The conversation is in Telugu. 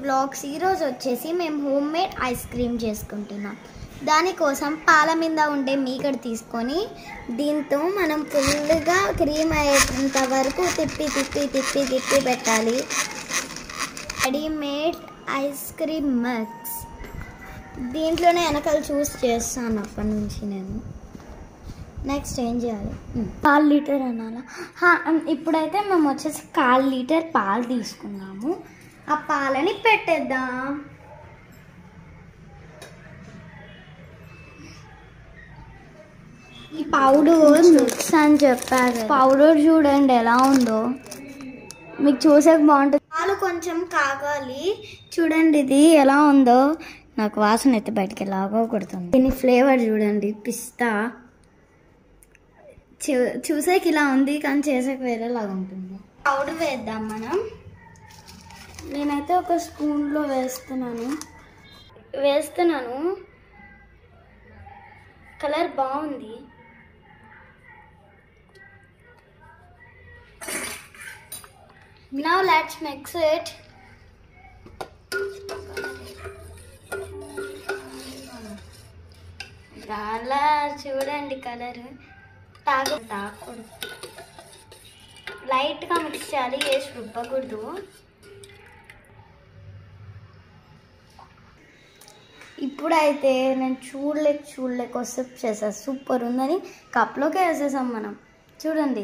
వ్లాగ్స్ ఈరోజు వచ్చేసి మేము హోమ్ మేడ్ ఐస్ క్రీమ్ చేసుకుంటున్నాం. దానికోసం పాల మీద ఉండే మీగడ తీసుకొని దీంతో మనం ఫుల్గా క్రీమ్ అయ్యేంత వరకు తిప్పి పెట్టాలి. రెడీమేడ్ ఐస్ క్రీమ్ మిక్స్ దీంట్లోనే వెనకాల చూస్ చేస్తాను అప్పటి నుంచి నేను. నెక్స్ట్ ఏం చేయాలి? 1/4 లీటర్ అనాలా? ఇప్పుడైతే మేము వచ్చేసి 1/4 లీటర్ పాలు తీసుకున్నాము. ఆ పాలని పెట్టేద్దాం. ఈ పౌడర్ మిక్స్ అని చెప్పారు. పౌడర్ చూడండి ఎలా ఉందో, మీకు చూసాక బాగుంటుంది. పాలు కొంచెం కాగాలి. చూడండి ఇది ఎలా ఉందో, నాకు వాసన అయితే బయటికి ఎలాగో కొడుతుంది. దీని ఫ్లేవర్ చూడండి, పిస్తా. చూసాక ఇలా ఉంది కానీ చేసాక వేరేలాగా ఉంటుంది. పౌడర్ వేద్దాం మనం. నేనైతే ఒక స్పూన్లో వేస్తున్నాను. కలర్ బాగుంది. Now let's mix it. Colour చూడండి, కలర్ తాగకూడదు. లైట్గా మిక్స్ చేయాలి, వేసి రుబ్బకూడదు. ఇప్పుడైతే నేను చూడలేక వస్తే చేసా. సూపర్ ఉందని కప్లోకి వేసేసాం మనం. చూడండి